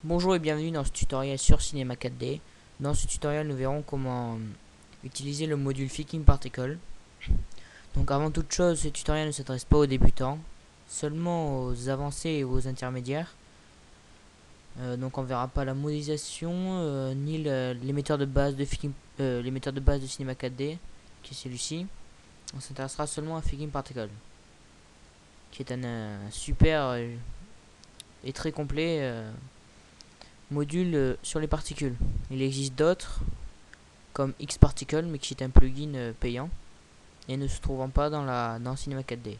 Bonjour et bienvenue dans ce tutoriel sur Cinema 4D. Dans ce tutoriel, nous verrons comment utiliser le module Figma Particle. Donc avant toute chose, ce tutoriel ne s'adresse pas aux débutants, seulement aux avancés et aux intermédiaires. Donc on verra pas la modélisation ni l'émetteur de base de l'émetteur de base de Cinema 4D, qui est celui-ci. On s'intéressera seulement à Figma Particle, qui est un super et très complet module sur les particules. Il existe d'autres comme Xparticle, mais qui est un plugin payant et ne se trouvant pas dans Cinema 4D.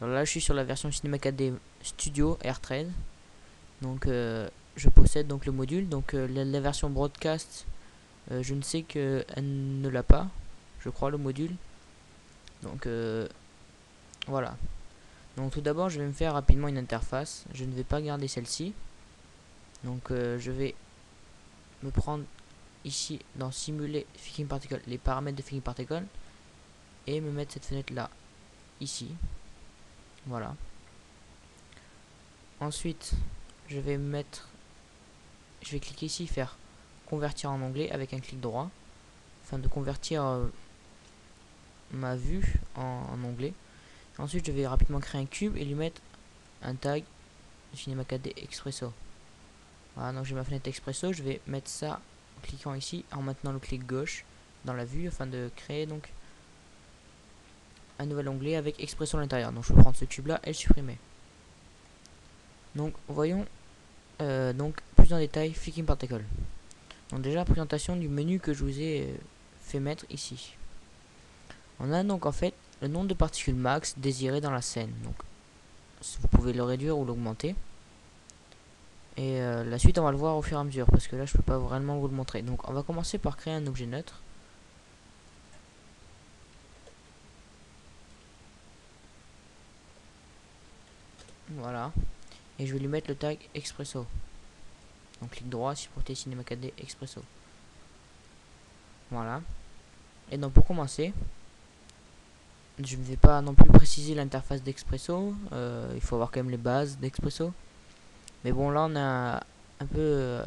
Alors là, je suis sur la version Cinema 4D Studio R13. Donc je possède donc le module. Donc la version broadcast, je ne sais qu'elle ne l'a pas, je crois, le module. Donc voilà. Donc tout d'abord, je vais me faire rapidement une interface. Je ne vais pas garder celle-ci. Donc je vais me prendre ici dans simuler Figma Particle, les paramètres de Figma Particle, et me mettre cette fenêtre là ici. Voilà. Ensuite, je vais cliquer ici, faire convertir en onglet avec un clic droit, afin de convertir ma vue en onglet. Ensuite, je vais rapidement créer un cube et lui mettre un tag Cinema 4D Expresso. Voilà, donc j'ai ma fenêtre Expresso. Je vais mettre ça en cliquant ici, en maintenant le clic gauche dans la vue, afin de créer donc un nouvel onglet avec Expresso à l'intérieur. Donc je vais prendre ce cube là et le supprimer. Donc voyons donc plus en détail Figma Particle. Donc déjà, présentation du menu que je vous ai fait mettre ici. On a donc en fait le nombre de particules max désirées dans la scène. Donc vous pouvez le réduire ou l'augmenter. Et la suite, on va le voir au fur et à mesure, parce que là je peux pas vraiment vous le montrer. Donc on va commencer par créer un objet neutre. Voilà. Et je vais lui mettre le tag Expresso. Donc clic droit, supporter Cinema 4D Expresso. Voilà. Et donc pour commencer, je ne vais pas non plus préciser l'interface d'Expresso. Il faut avoir quand même les bases d'Expresso. Mais bon, là on a un peu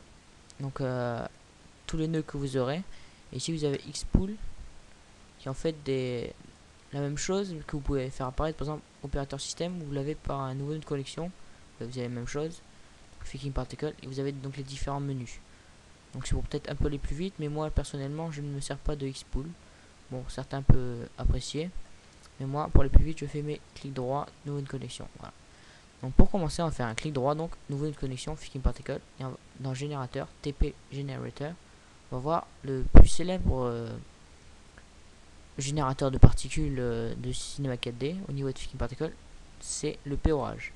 donc tous les nœuds que vous aurez. Et ici vous avez Xpool, qui est en fait la même chose que vous pouvez faire apparaître par exemple opérateur système. Vous l'avez par un nouveau nœud de connexion. Vous avez la même chose. Figma Particle, et vous avez donc les différents menus. Donc c'est pour peut-être un peu aller plus vite, mais moi personnellement je ne me sers pas de Xpool. Bon, certains peuvent apprécier, mais moi pour aller plus vite je fais mes clics droits, nouveau de connexion. Voilà. Donc pour commencer on va faire un clic droit, donc nouveau de connexion, Figma Particle, et dans générateur, TP Generator, on va voir le plus célèbre générateur de particules de Cinema 4D au niveau de Figma Particle, c'est le péorage.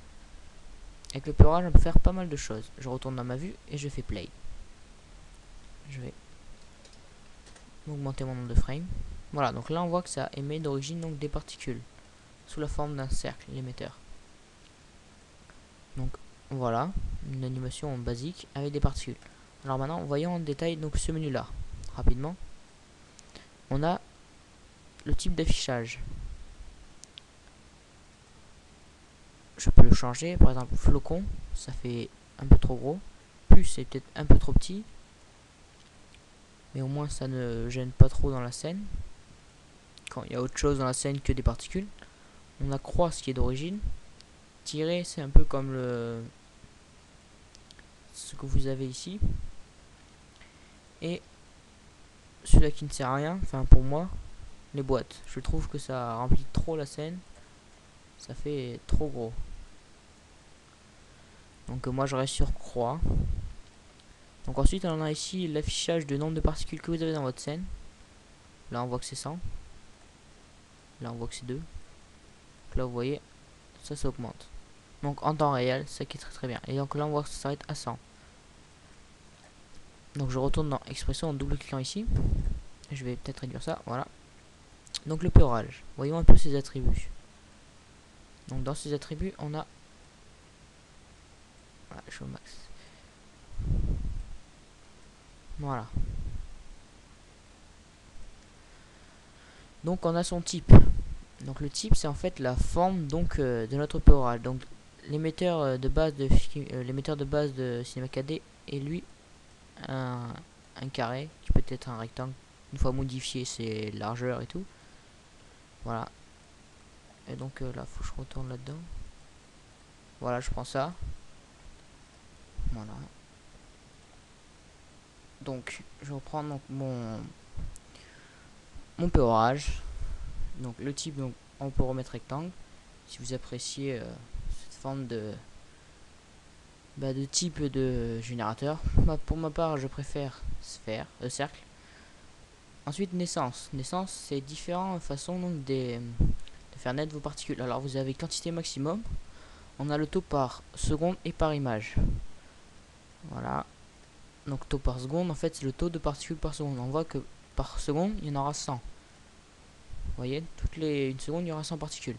Avec le péorage on peut faire pas mal de choses. Je retourne dans ma vue et je fais play. Je vais augmenter mon nombre de frames. Voilà, donc là on voit que ça émet d'origine donc des particules sous la forme d'un cercle, l'émetteur. Donc voilà, une animation basique avec des particules. Alors maintenant, voyons en détail donc ce menu là. Rapidement, on a le type d'affichage. Je peux le changer, par exemple flocon, ça fait un peu trop gros. Plus, c'est peut-être un peu trop petit, mais au moins ça ne gêne pas trop dans la scène. Quand il y a autre chose dans la scène que des particules. On a croix, ce qui est d'origine. Tiret, c'est un peu comme ce que vous avez ici. Et celui-là qui ne sert à rien, enfin pour moi, les boîtes. Je trouve que ça remplit trop la scène. Ça fait trop gros. Donc moi je reste sur croix. Donc ensuite on a ici l'affichage de nombre de particules que vous avez dans votre scène. Là on voit que c'est 100. Là on voit que c'est 2. Donc là vous voyez, ça augmente. Donc en temps réel, ça qui est très très bien. Et donc là on voit que ça s'arrête à 100. Donc je retourne dans Expresso en double cliquant ici. Je vais peut-être réduire ça, voilà. Donc le péorage, voyons un peu ses attributs. Donc dans ses attributs on a, voilà, je suis au max. Voilà. Donc on a son type. Donc le type c'est en fait la forme donc de notre péorage. Donc l'émetteur de base de Cinema 4D et lui un carré qui peut être un rectangle. Une fois modifié ses largeurs et tout. Voilà. Et donc là, faut que je retourne là-dedans. Voilà, je prends ça. Voilà. Donc, je reprends donc mon péorage. Donc, le type, donc, on peut remettre rectangle. Si vous appréciez cette forme de type de générateur. Pour ma part, je préfère sphère, cercle. Ensuite, naissance. Naissance, c'est différentes façons donc de faire naître vos particules. Alors, vous avez quantité maximum. On a le taux par seconde et par image. Voilà. Donc, taux par seconde, en fait, c'est le taux de particules par seconde. On voit que par seconde, il y en aura 100. Vous voyez, toutes les 1 seconde, il y aura 100 particules.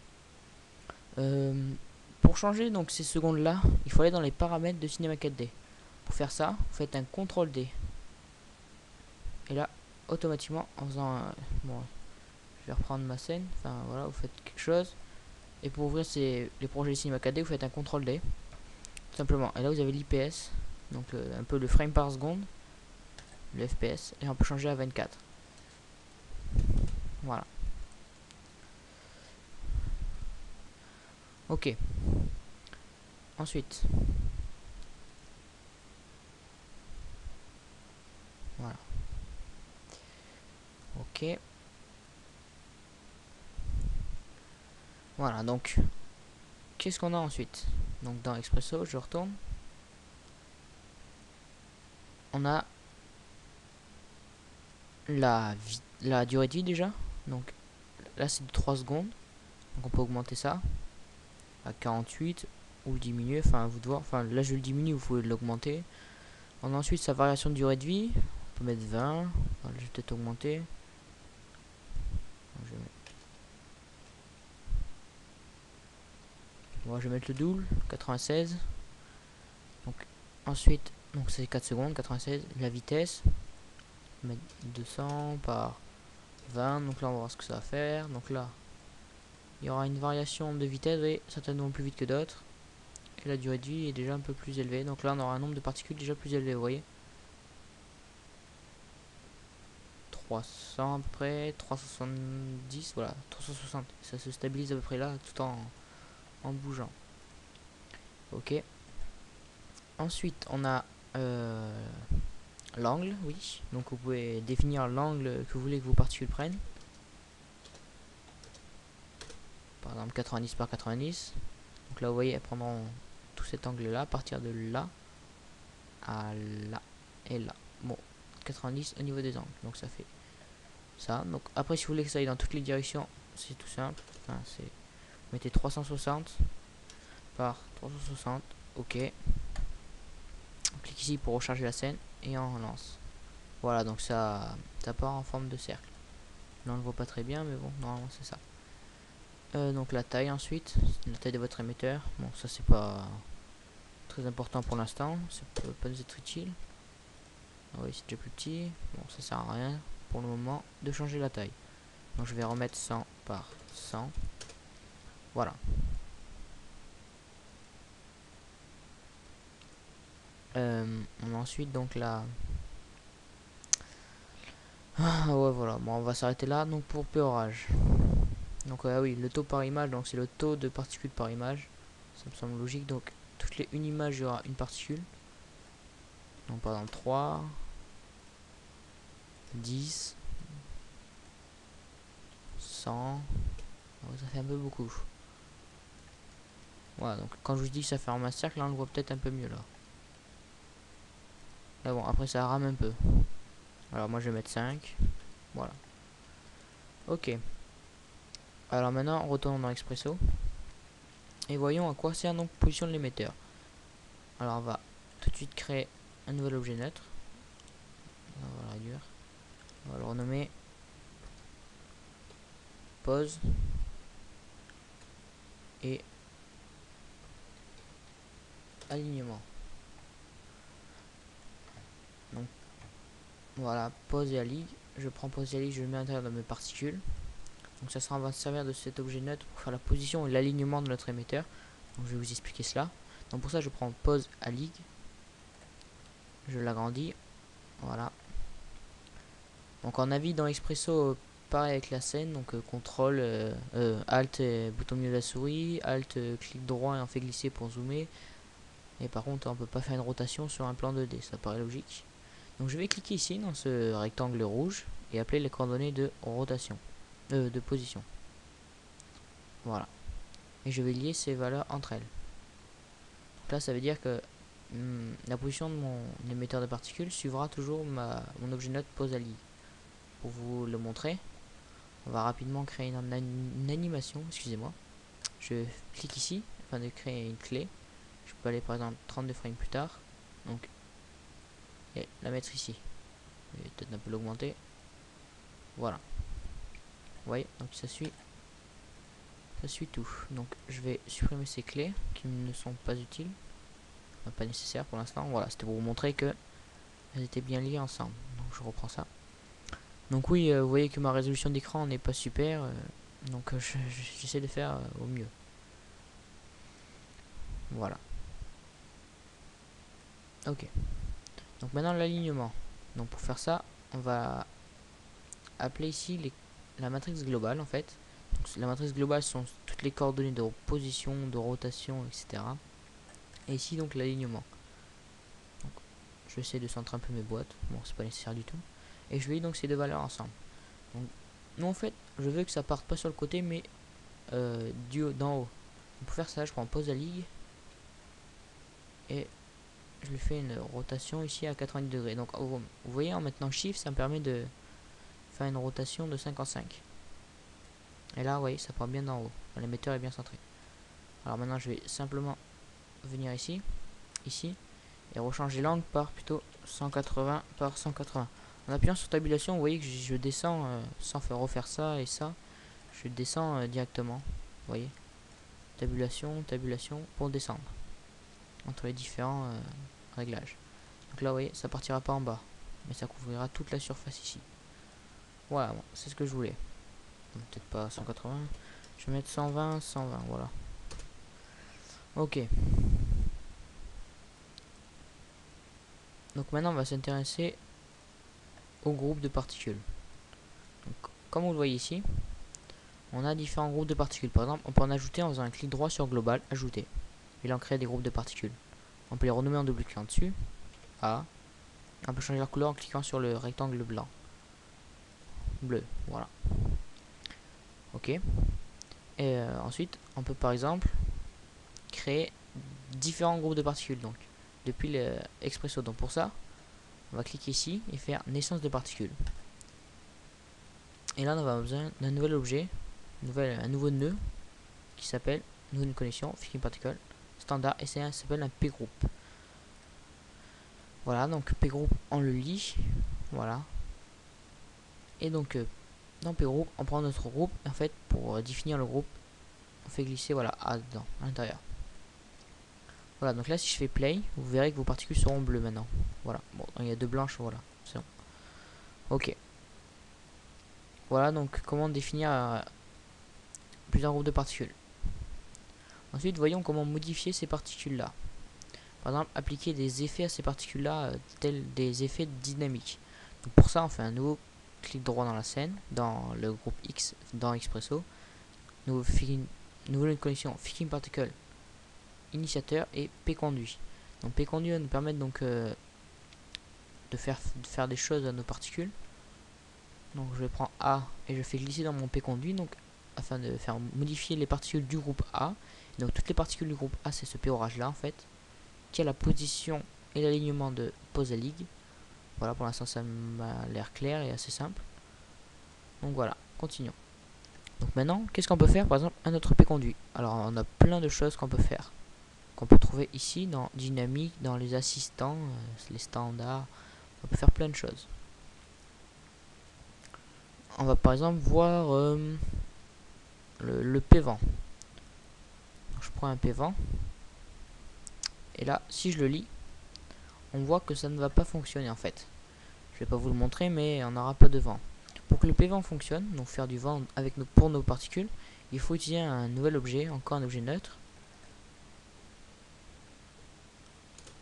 Pour changer donc ces secondes là, il faut aller dans les paramètres de Cinema 4D. Pour faire ça, vous faites un CTRL D. Et là, automatiquement, en faisant bon, je vais reprendre ma scène. Enfin voilà, vous faites quelque chose. Et pour ouvrir les projets de Cinema 4D, vous faites un CTRL D. Tout simplement. Et là, vous avez l'IPS, donc un peu le frame par seconde, le FPS, et on peut changer à 24. Voilà. Ok. Ensuite. Voilà. Ok. Voilà, donc, qu'est-ce qu'on a ensuite? Donc dans Expresso, je retourne. On a la durée de vie déjà. Donc là c'est de 3 secondes. Donc on peut augmenter ça à 48 ou le diminuer. Enfin, à vous de voir. Enfin, là je le diminue, vous pouvez l'augmenter. On a ensuite sa variation de durée de vie. On peut mettre 20. Enfin, je vais peut-être augmenter. Donc, je vais mettre le double, 96. Donc ensuite, donc c'est 4 secondes, 96. La vitesse, mettre 200 par 20. Donc là on va voir ce que ça va faire. Donc là il y aura une variation de vitesse, et certainement plus vite que d'autres. Et la durée de vie est déjà un peu plus élevée. Donc là on aura un nombre de particules déjà plus élevé, vous voyez. 300 à peu près, 370, voilà, 360. Ça se stabilise à peu près là, tout en bougeant. Ok. Ensuite on a l'angle, oui. Donc vous pouvez définir l'angle que vous voulez que vos particules prennent. Par exemple 90 par 90. Donc là vous voyez, elles prendront tout cet angle là, à partir de là à là et là. Bon, 90 au niveau des angles. Donc ça fait ça. Donc après si vous voulez que ça aille dans toutes les directions, c'est tout simple. Enfin, c'est, vous mettez 360 par 360. Ok. On clique ici pour recharger la scène et on relance. Voilà, donc ça part en forme de cercle. Là on le voit pas très bien, mais bon, normalement c'est ça. Donc la taille ensuite, la taille de votre émetteur. Bon, ça c'est pas très important pour l'instant, ça peut pas nous être utile. Ah oui, c'est déjà plus petit. Bon, ça sert à rien pour le moment de changer la taille. Donc je vais remettre 100 par 100. Voilà. On a ensuite donc la... Ah ouais, voilà. Bon, on va s'arrêter là. Donc pour péorage. Donc oui, le taux par image, donc c'est le taux de particules par image. Ça me semble logique. Donc toutes les une image, il y aura une particule. Donc par exemple 3, 10, 100. Oh, ça fait un peu beaucoup. Voilà, donc quand je vous dis que ça ferme un cercle, là on le voit peut-être un peu mieux là. Là bon, après ça rame un peu. Alors moi je vais mettre 5. Voilà. Ok. Alors maintenant on retourne dans Expresso. Et voyons à quoi sert donc position de l'émetteur. Alors on va tout de suite créer un nouvel objet neutre. On va le réduire. On va le renommer pose. Et alignement. Donc voilà, pose et aligne. Je prends pose et aligne, je le mets à l'intérieur de mes particules. Donc ça sera, on va se servir de cet objet neutre pour faire la position et l'alignement de notre émetteur. Donc je vais vous expliquer cela. Donc pour ça je prends pose à ligue. je l'agrandis. Voilà. Donc on navigue dans Expresso pareil avec la scène. Donc contrôle, Alt, bouton milieu de la souris, Alt, clic droit et on fait glisser pour zoomer. Et par contre on peut pas faire une rotation sur un plan 2D, ça paraît logique. Donc je vais cliquer ici dans ce rectangle rouge et appeler les coordonnées de rotation, de position. Voilà. Et je vais lier ces valeurs entre elles. Donc là ça veut dire que la position de mon émetteur de particules suivra toujours mon objet note pose à ligne. Pour vous le montrer, on va rapidement créer une animation, excusez-moi. Je clique ici afin de créer une clé. Je peux aller par exemple 32 frames plus tard. Donc, et la mettre ici. Je vais peut-être un peu l'augmenter. Voilà. Vous voyez, donc ça suit tout. Donc je vais supprimer ces clés qui ne sont pas utiles. Enfin, pas nécessaires pour l'instant. Voilà, c'était pour vous montrer que elles étaient bien liées ensemble. Donc je reprends ça. Donc oui, vous voyez que ma résolution d'écran n'est pas super. Donc j'essaie de faire au mieux. Voilà. Ok. Donc maintenant l'alignement. Donc pour faire ça, on va appeler ici la matrice globale en fait. Donc, la matrice globale sont toutes les coordonnées de position, de rotation, etc. Et ici donc l'alignement. Je vais essayer de centrer un peu mes boîtes. Bon, c'est pas nécessaire du tout. Et je lis donc ces deux valeurs ensemble. Donc nous en fait, je veux que ça parte pas sur le côté, mais d'en haut. Donc, pour faire ça, je prends pause à ligue et je lui fais une rotation ici à 90 degrés. Donc vous voyez en maintenant Shift, ça me permet de faire une rotation de 55. Et là, vous voyez, ça part bien d'en haut. L'émetteur est bien centré. Alors maintenant, je vais simplement venir ici, et rechanger l'angle par plutôt 180 par 180. En appuyant sur tabulation, vous voyez que je descends sans faire refaire ça et ça. Je descends directement. Vous voyez, tabulation pour descendre entre les différents réglages. Donc là, vous voyez, ça partira pas en bas, mais ça couvrira toute la surface ici. Voilà, bon, c'est ce que je voulais. Peut-être pas 180. Je vais mettre 120, voilà. Ok. Donc maintenant, on va s'intéresser au groupe de particules. Donc, comme vous le voyez ici, on a différents groupes de particules. Par exemple, on peut en ajouter en faisant un clic droit sur global, ajouter. Et là, on crée des groupes de particules. On peut les renommer en double cliquant dessus. A. On peut changer leur couleur en cliquant sur le rectangle blanc. Bleu, voilà. Ok. Et ensuite, on peut par exemple créer différents groupes de particules. Donc, depuis l'Expresso. Donc pour ça, on va cliquer ici et faire naissance de particules. Et là, on va avoir besoin d'un nouvel objet, un nouveau nœud qui s'appelle nouvelle connexion, Figure Particle standard, et ça s'appelle un P-group. Voilà, donc P-group, on le lit. Voilà. Et donc, dans P-group, on prend notre groupe. Et en fait, pour définir le groupe, on fait glisser voilà, A dedans, à l'intérieur. Voilà, donc là, si je fais play, vous verrez que vos particules seront bleues maintenant. Voilà, bon, il y a deux blanches, voilà, c'est bon. Ok. Voilà, donc comment définir plusieurs groupes de particules. Ensuite, voyons comment modifier ces particules-là. Par exemple, appliquer des effets à ces particules-là, tels des effets dynamiques. Donc pour ça, on fait un nouveau clic droit dans la scène, dans le groupe X, dans Expresso. Nouvelle connexion, Figure Particle initiateur et P conduit. Donc P conduit va nous permettre donc de faire des choses à nos particules. Donc je prends A et je fais glisser dans mon P conduit, donc afin de faire modifier les particules du groupe A. Donc toutes les particules du groupe A, c'est ce P orage là en fait, qui a la position et l'alignement de pose à ligue. Voilà, pour l'instant ça m'a l'air clair et assez simple. Donc voilà, continuons. Donc maintenant, qu'est-ce qu'on peut faire par exemple un autre P conduit? Alors on a plein de choses qu'on peut faire, qu'on peut trouver ici dans dynamique, dans les assistants, les standards. On peut faire plein de choses. On va par exemple voir le P-vent. Je prends un P-vent. Et là, si je le lis, on voit que ça ne va pas fonctionner en fait. Je vais pas vous le montrer, mais on n'aura pas de vent. Pour que le P-vent fonctionne, donc faire du vent avec pour nos particules, il faut utiliser un nouvel objet, encore un objet neutre,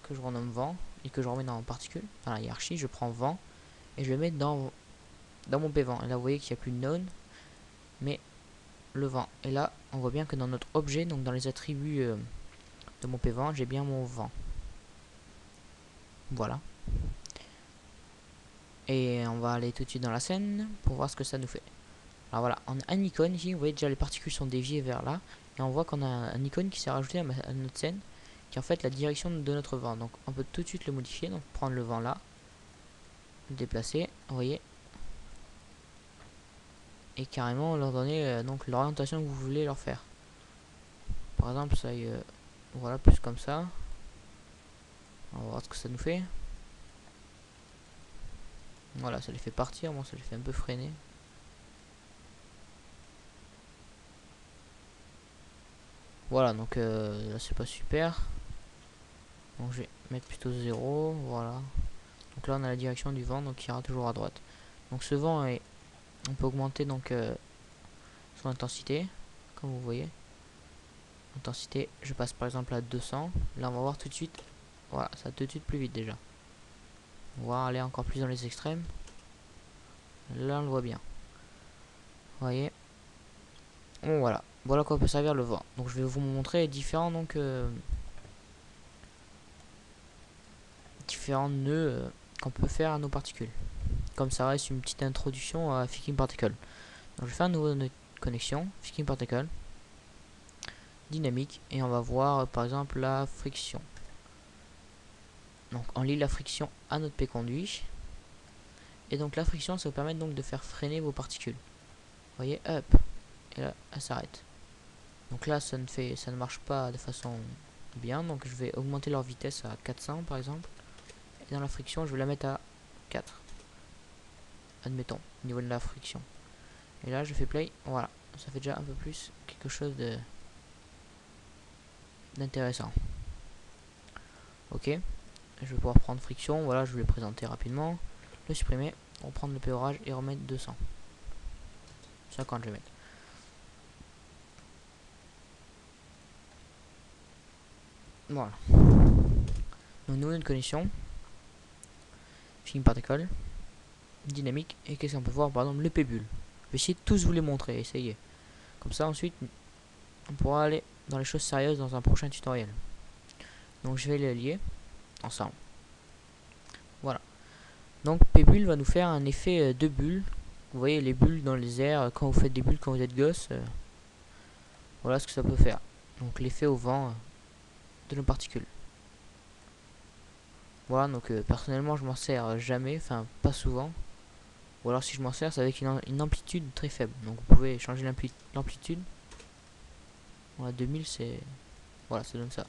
que je renomme vent. et que je remets dans particule, enfin la hiérarchie, je prends vent et je le mets dans mon p-vent. Et là vous voyez qu'il n'y a plus de known, mais le vent. Et là on voit bien que dans notre objet, donc dans les attributs de mon p-vent, j'ai bien mon vent. Voilà. Et on va aller tout de suite dans la scène pour voir ce que ça nous fait. Alors voilà, on a un icône ici, vous voyez déjà les particules sont déviées vers là. Et on voit qu'on a un icône qui s'est rajouté à notre scène, qui est en fait la direction de notre vent. Donc on peut tout de suite le modifier, donc prendre le vent là, le déplacer, vous voyez. Et carrément leur donner donc l'orientation que vous voulez leur faire. Par exemple, ça y est, voilà, plus comme ça. On va voir ce que ça nous fait. Voilà, ça les fait partir, moi ça les fait un peu freiner. Voilà, donc là c'est pas super. Donc je vais mettre plutôt 0, voilà. Donc là on a la direction du vent, donc qui ira toujours à droite. Donc ce vent est, on peut augmenter donc son intensité, comme vous voyez. Intensité, je passe par exemple à 200. Là on va voir tout de suite, voilà, ça va tout de suite plus vite déjà. On va aller encore plus dans les extrêmes. Là on le voit bien. Vous voyez. Bon voilà, voilà quoi peut servir le vent. Donc je vais vous montrer les différents donc différents nœuds qu'on peut faire à nos particules. Comme ça reste une petite introduction à Ficking Particle. Donc je vais faire un nouveau nœud de connexion, Ficking Particle, dynamique, et on va voir par exemple la friction. Donc on lie la friction à notre P conduit. Et donc la friction ça va permettre donc de faire freiner vos particules. Vous voyez, hop, et là elle s'arrête. Donc là ça ne marche pas de façon bien, donc je vais augmenter leur vitesse à 400 par exemple. Et dans la friction je vais la mettre à 4. Admettons, au niveau de la friction. Et là je fais play, voilà, ça fait déjà un peu plus quelque chose d'intéressant. Ok, je vais pouvoir prendre friction, voilà, je vais le présenter rapidement, le supprimer, reprendre le péorage et remettre 200. 50 je vais mettre. Voilà. Donc nous une connexion, Ficking Particle, dynamique, et qu'est-ce qu'on peut voir par exemple le P-bulle. Je vais essayer de tous vous les montrer, essayez. Comme ça ensuite on pourra aller dans les choses sérieuses dans un prochain tutoriel. Donc je vais les lier ensemble. Voilà. Donc P-bulle va nous faire un effet de bulle. Vous voyez les bulles dans les airs, quand vous faites des bulles quand vous êtes gosse. Voilà ce que ça peut faire. Donc l'effet au vent de nos particules. Voilà, donc personnellement je m'en sers jamais, enfin pas souvent. Ou alors si je m'en sers c'est avec une amplitude très faible. Donc vous pouvez changer l'amplitude. Voilà, 2000 c'est... Voilà, ça donne ça.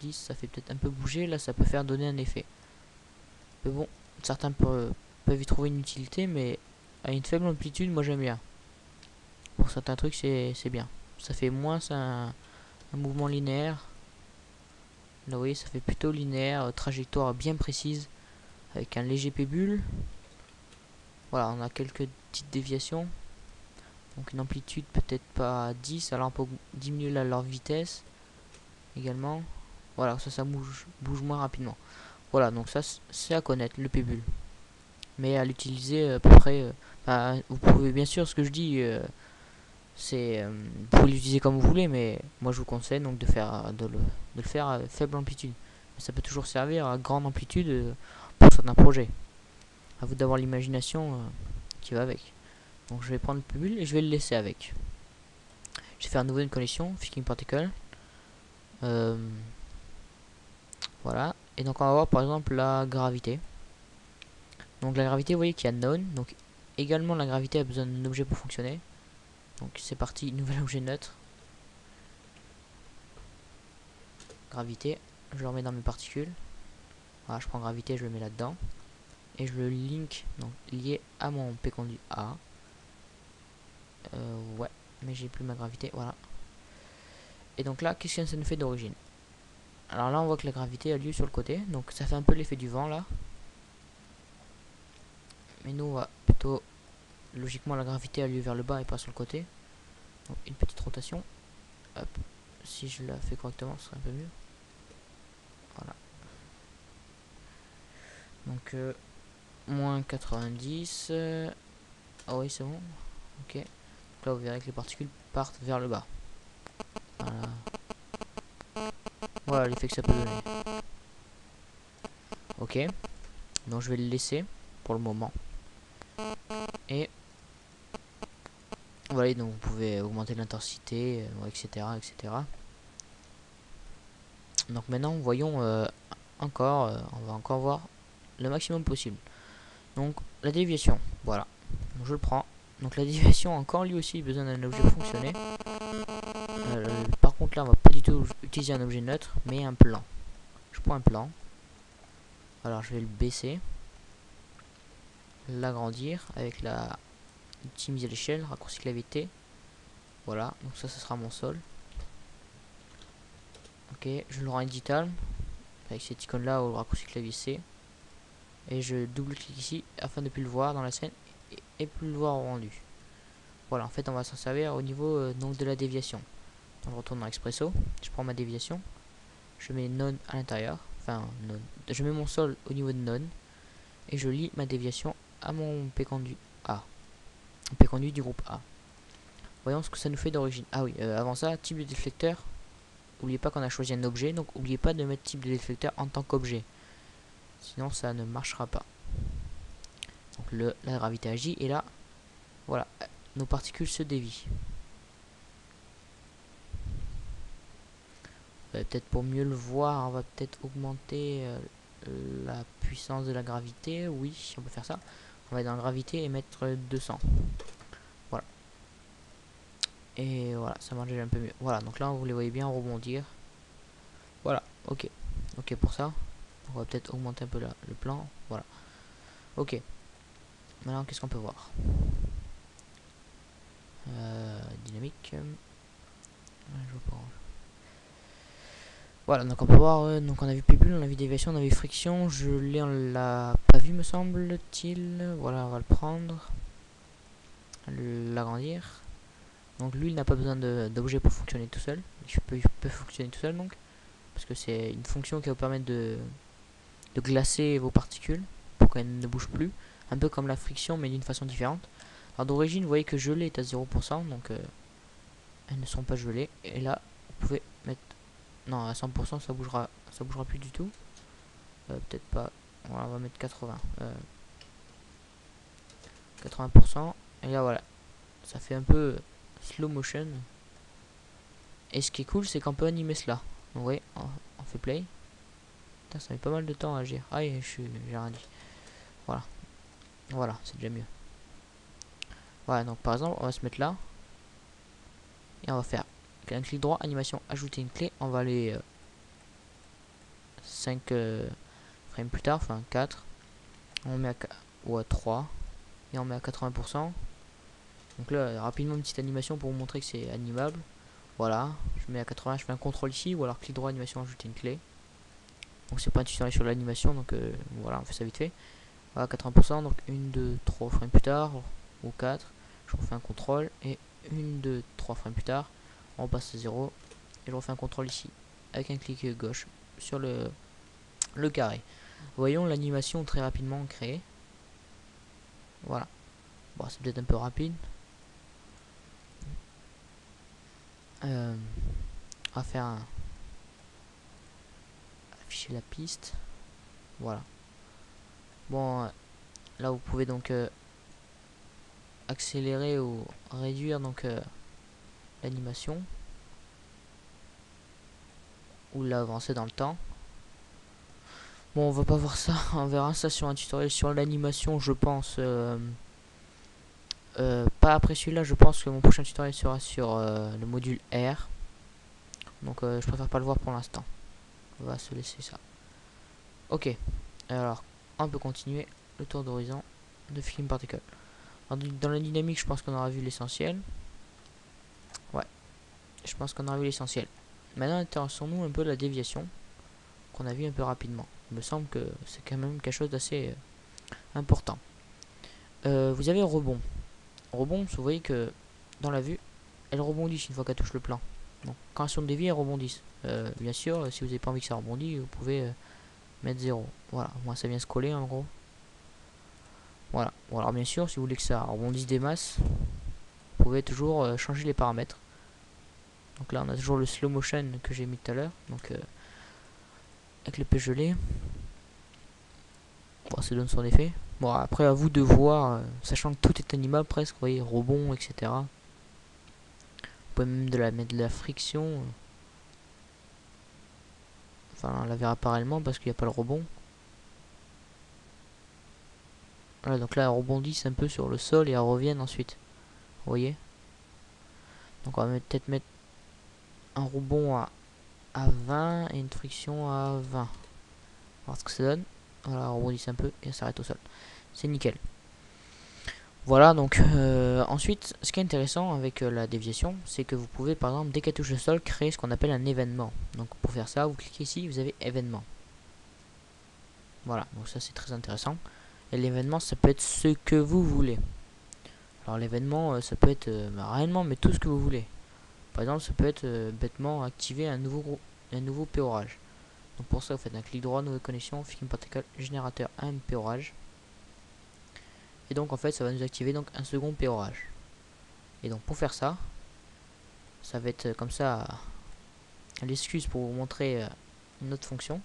10 ça fait peut-être un peu bouger, là ça peut faire donner un effet. Mais bon, certains peuvent y trouver une utilité, mais à une faible amplitude, moi j'aime bien. Pour certains trucs c'est bien. Ça fait moins un mouvement linéaire. Là vous voyez ça fait plutôt linéaire, trajectoire bien précise, avec un léger P-bulle. Voilà, on a quelques petites déviations. Donc une amplitude peut-être pas à 10, alors on peut diminuer leur vitesse également. Voilà, ça bouge moins rapidement. Voilà, donc ça c'est à connaître, le P-bulle. Mais à l'utiliser à peu près... bah, vous pouvez bien sûr, ce que je dis, vous pouvez l'utiliser comme vous voulez, mais moi je vous conseille donc de le faire à faible amplitude. Mais ça peut toujours servir à grande amplitude pour certains projets. À vous d'avoir l'imagination qui va avec. Donc je vais prendre le P-bulle et je vais le laisser avec. Je vais faire à nouveau une connexion, Ficking Particle. Voilà. Et donc on va voir par exemple la gravité. Donc la gravité, vous voyez qu'il y a known. Donc également la gravité a besoin d'un objet pour fonctionner. Donc c'est parti, nouvel objet neutre. Gravité, je le remets dans mes particules. Voilà, je prends gravité, je le mets là-dedans. Et je le link, donc lié à mon P conduit A. Ouais, mais j'ai plus ma gravité, voilà. Et donc là, qu'est-ce que ça nous fait d'origine? Alors là, on voit que la gravité a lieu sur le côté. Donc ça fait un peu l'effet du vent là. Mais nous, on va plutôt... Logiquement, la gravité a lieu vers le bas et pas sur le côté. Donc une petite rotation. Hop. Si je la fais correctement, ce serait un peu mieux. Voilà. Donc moins 90. Ah oui, c'est bon. Ok. Donc là, vous verrez que les particules partent vers le bas. Voilà. Voilà l'effet que ça peut donner. Ok. Donc je vais le laisser pour le moment. Et voilà, donc vous pouvez augmenter l'intensité, etc., etc. Donc maintenant, voyons encore, on va encore voir le maximum possible. Donc la déviation, voilà. Donc, je le prends. Donc la déviation, encore lui aussi, besoin d'un objet fonctionné. Par contre là, on va pas du tout utiliser un objet neutre, mais un plan. Je prends un plan. Alors je vais le baisser, l'agrandir avec la optimiser l'échelle, raccourci clavier. Voilà, donc ça sera mon sol. Ok, je le rends digital avec cette icône là ou le raccourci clavier C. Et je double-clique ici afin de plus le voir dans la scène et plus le voir au rendu. Voilà, en fait on va s'en servir au niveau donc de la déviation. Donc, je retourne dans Expresso, je prends ma déviation, je mets none à l'intérieur, enfin none. Je mets mon sol au niveau de none et je lie ma déviation à mon P-conduit A, P-conduit du groupe A. Voyons ce que ça nous fait d'origine. Ah oui, avant ça, type de déflecteur. N'oubliez pas qu'on a choisi un objet, donc n'oubliez pas de mettre type de déflecteur en tant qu'objet. Sinon ça ne marchera pas. Donc la gravité agit et là, voilà, nos particules se dévient. Peut-être pour mieux le voir, on va peut-être augmenter la puissance de la gravité. Oui, on peut faire ça. On va aller dans gravité et mettre 200. Voilà. Et voilà, ça marche déjà un peu mieux. Voilà, donc là, vous les voyez bien rebondir. Voilà, ok. Ok pour ça. On va peut-être augmenter un peu le plan. Voilà. Ok. Maintenant, qu'est-ce qu'on peut voir? Dynamique. Je vois pas. Voilà, donc on peut voir, donc on a vu Pébule, on a vu déviation, on a vu friction, je l'ai, on l'a pas vu me semble-t-il. Voilà, on va le prendre, l'agrandir. Donc lui, il n'a pas besoin d'objet pour fonctionner tout seul, il peut fonctionner tout seul donc, parce que c'est une fonction qui va vous permettre de glacer vos particules pour qu'elles ne bougent plus, un peu comme la friction mais d'une façon différente. Alors d'origine, vous voyez que gelé est à 0%, donc elles ne sont pas gelées, et là, vous pouvez mettre, non, à 100% ça bougera plus du tout. Peut-être pas. Voilà, on va mettre 80. 80%. Et là, voilà. Ça fait un peu slow motion. Et ce qui est cool, c'est qu'on peut animer cela. Donc, ouais, on fait play. Putain, ça met pas mal de temps à agir. Ah, j'ai rien dit. Voilà. Voilà, c'est déjà mieux. Voilà, donc par exemple, on va se mettre là. Et on va faire un clic droit, animation, ajouter une clé. On va aller 5 frames plus tard, enfin 4. On met à 3. Et on met à 80%. Donc là, rapidement, une petite animation pour vous montrer que c'est animable. Voilà, je mets à 80, je fais un contrôle ici, ou alors clic droit, animation, ajouter une clé. Donc c'est pas un tutoriel sur l'animation, donc voilà, on fait ça vite fait. Voilà, 80%, donc 1, 2, 3 frames plus tard, ou 4. Je refais un contrôle, et 1, 2, 3 frames plus tard, on passe à 0. Et je refais un contrôle ici, avec un clic gauche sur le carré. Voyons l'animation très rapidement créée. Voilà. Bon, c'est peut-être un peu rapide. On va faire afficher la piste. Voilà. Bon, là vous pouvez donc accélérer ou réduire donc l'animation ou l'avancer dans le temps. Bon, on va pas voir ça, on verra ça sur un tutoriel sur l'animation, je pense. Pas après celui-là, je pense que mon prochain tutoriel sera sur le module R. Donc je préfère pas le voir pour l'instant. On va se laisser ça. Ok, alors on peut continuer le tour d'horizon de Film Particle. Dans la dynamique, je pense qu'on aura vu l'essentiel. Ouais, je pense qu'on aura vu l'essentiel. Maintenant, intéressons-nous un peu de la déviation qu'on a vu un peu rapidement. Il me semble que c'est quand même quelque chose d'assez important. Vous avez rebond. Rebond, vous voyez que dans la vue, elle rebondit une fois qu'elle touche le plan. Donc, quand elles sont déviées, elles rebondissent. Bien sûr, si vous n'avez pas envie que ça rebondisse, vous pouvez mettre 0. Voilà, moi ça vient se coller en gros. Voilà, bon, alors bien sûr, si vous voulez que ça rebondisse des masses, vous pouvez toujours changer les paramètres. Donc là, on a toujours le slow motion que j'ai mis tout à l'heure, donc avec l'épée gelée. Bon, ça donne son effet. Bon, après, à vous de voir, sachant que tout est animable presque, vous voyez, rebond, etc. Vous pouvez même mettre de la friction. Enfin, on la verra parallèlement parce qu'il n'y a pas le rebond. Voilà, donc là, elle rebondisse un peu sur le sol et elle revient ensuite. Vous voyez? Donc on va peut-être mettre un rebond à 20 et une friction à 20. On va voir ce que ça donne. Voilà, on rebondisse un peu et elle s'arrête au sol. C'est nickel. Voilà, donc ensuite, ce qui est intéressant avec la déviation, c'est que vous pouvez par exemple, dès qu'elle touche le sol, créer ce qu'on appelle un événement. Donc pour faire ça, vous cliquez ici, vous avez événement. Voilà, donc ça c'est très intéressant. Et l'événement, ça peut être ce que vous voulez. Alors l'événement, ça peut être réellement, mais tout ce que vous voulez. Par exemple, ça peut être bêtement activer un nouveau péorage. Donc pour ça, vous faites un clic droit, nouvelle connexion, Figma Particle, générateur un péorage. Et donc en fait, ça va nous activer donc un second péorage. Et donc pour faire ça, ça va être comme ça l'excuse pour vous montrer une autre fonction.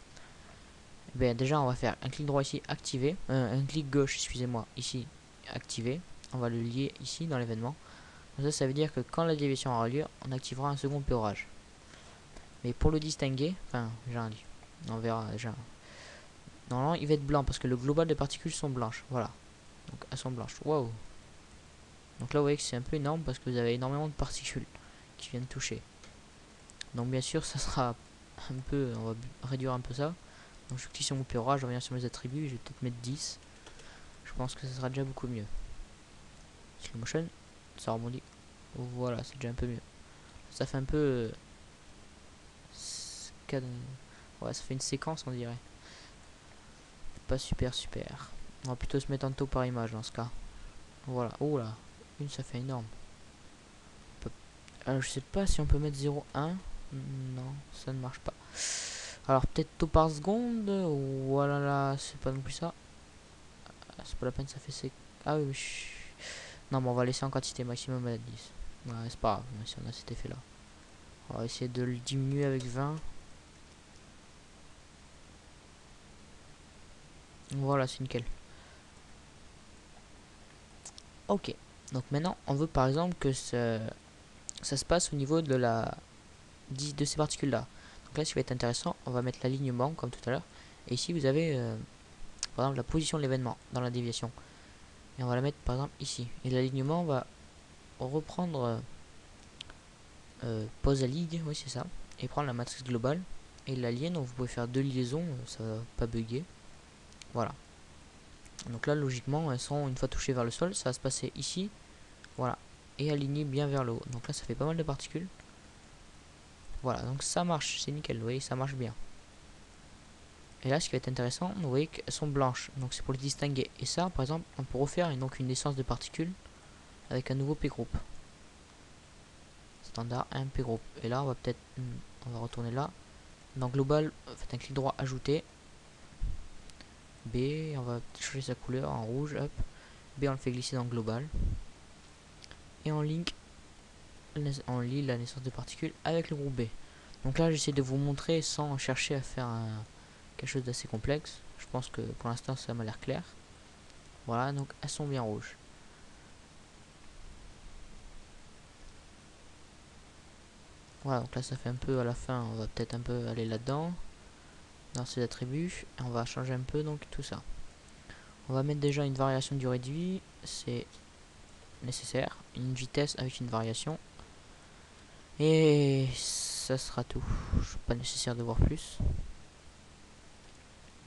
Et bien déjà, on va faire un clic droit ici, activer, un clic gauche, excusez-moi, ici, activer. On va le lier ici dans l'événement. Ça veut dire que quand la déviation aura lieu, on activera un second péorage. Mais pour le distinguer, enfin, j'ai un lit. On verra déjà. Normalement, il va être blanc parce que le global des particules sont blanches. Voilà. Donc, elles sont blanches. Waouh. Donc là, vous voyez que c'est un peu énorme parce que vous avez énormément de particules qui viennent toucher. Donc, bien sûr, ça sera un peu. On va réduire un peu ça. Donc, je clique sur mon péorage, je reviens sur mes attributs. Je vais peut-être mettre 10. Je pense que ça sera déjà beaucoup mieux. Slow motion, ça rebondit. Voilà, c'est déjà un peu mieux. Ça fait un peu. Ouais, ça fait une séquence, on dirait. Pas super. On va plutôt se mettre en taux par image dans ce cas. Voilà. Oh là. Une, ça fait énorme. Alors, je sais pas si on peut mettre 0,1. Non, ça ne marche pas. Alors, peut-être taux par seconde. Voilà, là, c'est pas non plus ça. C'est pas la peine, ça fait sec. Ah oui, non, mais on va laisser en quantité maximum à 10. Ouais, c'est pas grave, même si on a cet effet là. On va essayer de le diminuer avec 20. Voilà, c'est nickel. Ok. Donc maintenant, on veut par exemple que ça se passe au niveau de ces particules là. Donc là, ce qui va être intéressant, on va mettre l'alignement comme tout à l'heure. Et ici, vous avez par exemple la position de l'événement dans la déviation. Et on va la mettre par exemple ici. Et l'alignement va reprendre pose à ligue, oui c'est ça. Et prendre la matrice globale et la ligne. Donc vous pouvez faire deux liaisons, ça va pas bugger. Voilà. Donc là, logiquement, elles sont une fois touchées vers le sol, ça va se passer ici. Voilà. Et aligné bien vers le haut. Donc là, ça fait pas mal de particules. Voilà, donc ça marche, c'est nickel, vous voyez, ça marche bien. Et là, ce qui va être intéressant, vous voyez qu'elles sont blanches, donc c'est pour les distinguer. Et ça, par exemple, on peut refaire donc une naissance de particules avec un nouveau p-group. Standard 1 p-group. Et là, on va peut-être, on va retourner là. Dans global, faites un clic droit, ajouter. B, on va changer sa couleur en rouge, hop. B, on le fait glisser dans global. Et on lit la naissance de particules avec le groupe B. Donc là, j'essaie de vous montrer sans chercher à faire quelque chose d'assez complexe. Je pense que pour l'instant, ça m'a l'air clair. Voilà, donc elles sont bien rouges. Voilà, donc là, ça fait un peu à la fin. On va peut-être un peu aller là-dedans, dans ces attributs. Et on va changer un peu donc tout ça. On va mettre déjà une variation de durée de vie. C'est nécessaire. Une vitesse avec une variation. Et ça sera tout. Pas nécessaire de voir plus.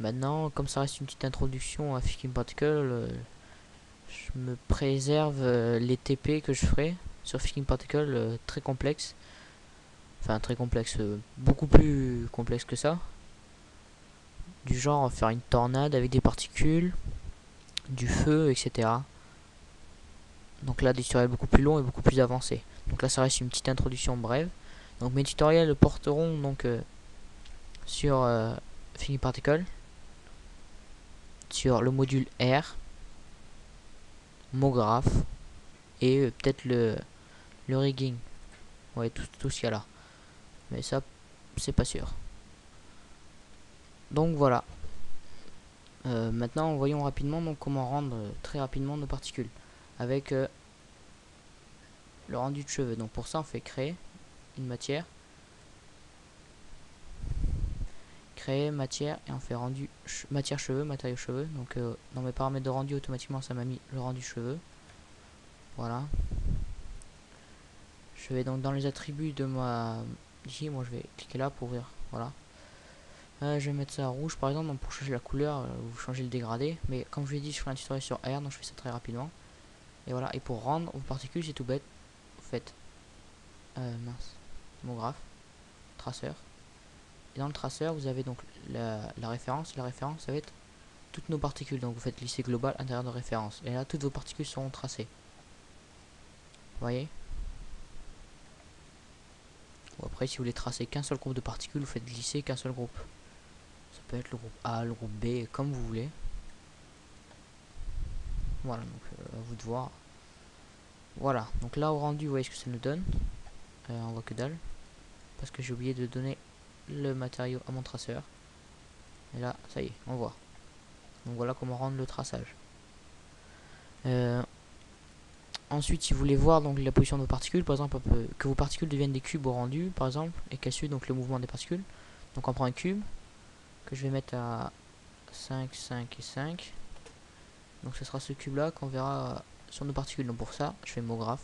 Maintenant, comme ça reste une petite introduction à Figma Particle, je me préserve les TP que je ferai sur Figma Particle très complexes. Enfin, très complexe, beaucoup plus complexe que ça. Du genre faire une tornade avec des particules, du feu, etc. Donc là, des tutoriels beaucoup plus longs et beaucoup plus avancés. Donc là, ça reste une petite introduction brève. Donc mes tutoriels porteront donc sur Figma Particle. sur le module R, MoGraph et peut-être le rigging. Ouais, tout ce qu'il y a là. Mais ça, c'est pas sûr. Donc voilà. Maintenant, voyons rapidement donc comment rendre très rapidement nos particules avec le rendu de cheveux. Donc pour ça, on fait créer une matière, créer matière et on fait rendu matière cheveux, matériau cheveux. Donc dans mes paramètres de rendu, automatiquement, ça m'a mis le rendu cheveux. Voilà. Je vais donc dans les attributs de ma ici, moi je vais cliquer là pour ouvrir. Voilà. Je vais mettre ça à rouge par exemple, donc pour changer la couleur, vous changez le dégradé. Mais comme je l'ai dit, je ferai un tutoriel sur R, donc je fais ça très rapidement. Et voilà, et pour rendre vos particules, c'est tout bête. Vous faites mince, mon graphe, traceur. Et dans le traceur, vous avez donc la référence. La référence, ça va être toutes nos particules. Donc vous faites lycée global intérieur de référence. Et là, toutes vos particules seront tracées. Vous voyez? Ou après, si vous voulez tracer qu'un seul groupe de particules, vous faites glisser qu'un seul groupe. Ça peut être le groupe A, le groupe B, comme vous voulez. Voilà, donc à vous de voir. Voilà, donc là au rendu, vous voyez ce que ça nous donne. On voit que dalle. Parce que j'ai oublié de donner le matériau à mon traceur. Et là, ça y est, on voit. Donc voilà comment rendre le traçage. Ensuite, si vous voulez voir donc la position de vos particules, par exemple, que vos particules deviennent des cubes au rendu, par exemple, et qu'elles suivent donc le mouvement des particules. Donc on prend un cube que je vais mettre à 5, 5 et 5. Donc ce sera ce cube là qu'on verra sur nos particules. Donc pour ça, je fais MoGraph,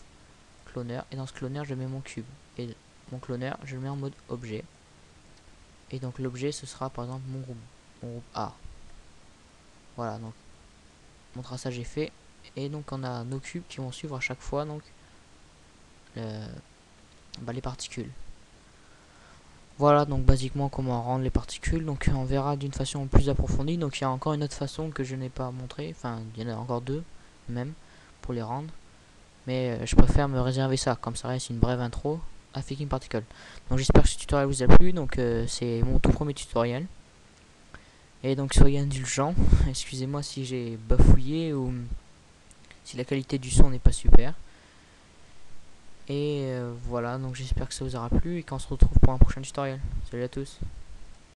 cloneur, et dans ce cloneur, je mets mon cube. Et mon cloneur, je le mets en mode objet. Et donc l'objet, ce sera par exemple mon groupe A. Voilà, donc mon traçage est fait. Et donc on a nos cubes qui vont suivre à chaque fois donc les particules. Voilà donc basiquement comment rendre les particules. Donc on verra d'une façon plus approfondie. Donc il y a encore une autre façon que je n'ai pas montré. Enfin il y en a encore deux même pour les rendre. Mais je préfère me réserver ça. Comme ça reste une brève intro à Faking Particle. Donc j'espère que ce tutoriel vous a plu. Donc c'est mon tout premier tutoriel. Et donc soyez indulgents. Excusez-moi si j'ai bafouillé ou si la qualité du son n'est pas super. Et voilà, donc j'espère que ça vous aura plu et qu'on se retrouve pour un prochain tutoriel. Salut à tous.